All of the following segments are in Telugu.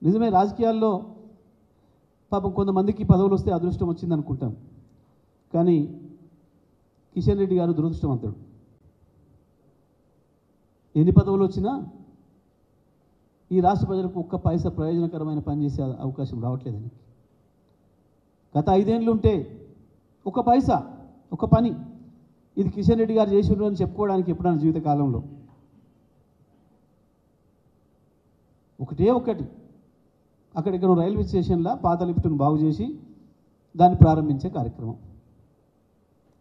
నిజమే, రాజకీయాల్లో పాపం కొంతమందికి పదవులు వస్తే అదృష్టం వచ్చింది అనుకుంటాం. కానీ కిషన్ రెడ్డి గారు దురదృష్టవంతుడు. ఎన్ని పదవులు వచ్చినా ఈ రాష్ట్ర ప్రజలకు ఒక్క పైసా ప్రయోజనకరమైన పని చేసే అవకాశం రావట్లేదని. గత 5 ఏళ్ళు ఉంటే ఒక పైసా ఒక పని ఇది కిషన్ రెడ్డి గారు చేసి ఉండని చెప్పుకోవడానికి ఎప్పుడైనా జీవితకాలంలో ఒకటే ఒకటి అక్కడిక్కడ రైల్వే స్టేషన్లో పాత లిఫ్ట్ను బాగు చేసి దాన్ని ప్రారంభించే కార్యక్రమం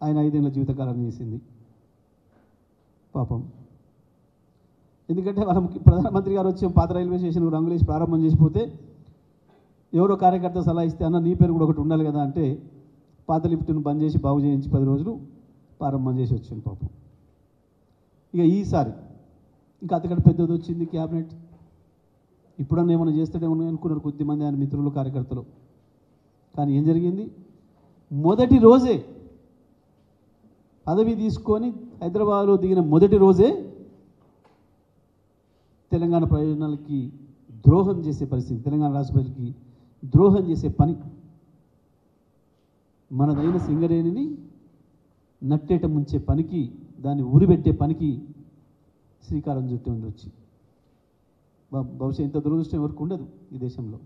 ఆయన 5 ఏళ్ళ జీవితకాలం చేసింది పాపం. ఎందుకంటే మనం ప్రధానమంత్రి గారు వచ్చి పాత రైల్వే స్టేషన్ రంగులేసి ప్రారంభం చేసిపోతే ఎవరో కార్యకర్త సలహా ఇస్తే అన్న నీ పేరు కూడా ఒకటి ఉండాలి కదా అంటే పాత లిఫ్ట్ను బంద్ చేసి బాగు చేయించి 10 రోజులు ప్రారంభం చేసి వచ్చింది పాపం. ఇక ఈసారి ఇంకా అంతకంటే పెద్దది వచ్చింది క్యాబినెట్. ఇప్పుడన్నా ఏమైనా చేస్తాడేమో అనుకున్నారు కొద్దిమంది ఆయన మిత్రులు కార్యకర్తలు. కానీ ఏం జరిగింది, మొదటి రోజే పదవి తీసుకొని హైదరాబాద్లో దిగిన మొదటి రోజే తెలంగాణ ప్రయోజనాలకి ద్రోహం చేసే పరిస్థితి, తెలంగాణ రాష్ట్ర ప్రజలకి ద్రోహం చేసే పని, మనదైన సింగరేణిని నట్టేట ముంచే పనికి, దాన్ని ఉరిపెట్టే పనికి శ్రీకారం చుట్టి ఉంది వచ్చి. బహుశా ఇంత దురదృష్టం ఎవరికి ఉండదు ఈ దేశంలో.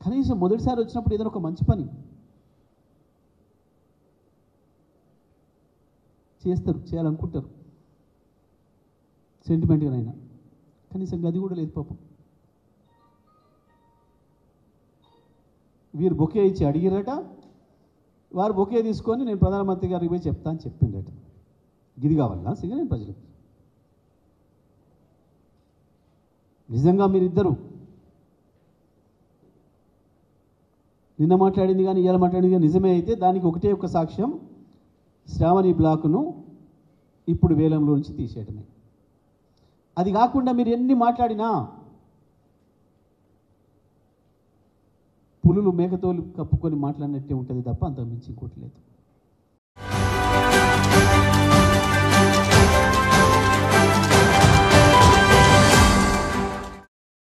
కనీసం మొదటిసారి వచ్చినప్పుడు ఏదైనా ఒక మంచి పని చేస్తారు, చేయాలనుకుంటారు సెంటిమెంట్గానైనా. కనీసం గది కూడా లేదు పాపం. వీరు బొకే ఇచ్చి అడిగిరట, వారు బొకే తీసుకొని నేను ప్రధానమంత్రి గారికి పోయి చెప్తా అని చెప్పిండట. ఇది కావాలా సింగరేణి ప్రజలకు? నిజంగా మీరిద్దరు నిన్న మాట్లాడింది కానీ ఇవాళ మాట్లాడింది కానీ నిజమే అయితే దానికి ఒకటే ఒక సాక్ష్యం, శ్రావణి బ్లాకును ఇప్పుడు వేలంలో నుంచి తీసేయడమే. అది కాకుండా మీరు ఎన్ని మాట్లాడినా పులులు మేకతోలు కప్పుకొని మాట్లాడినట్టే ఉంటుంది తప్ప అంతకు మించి ఇంకోటి లేదు.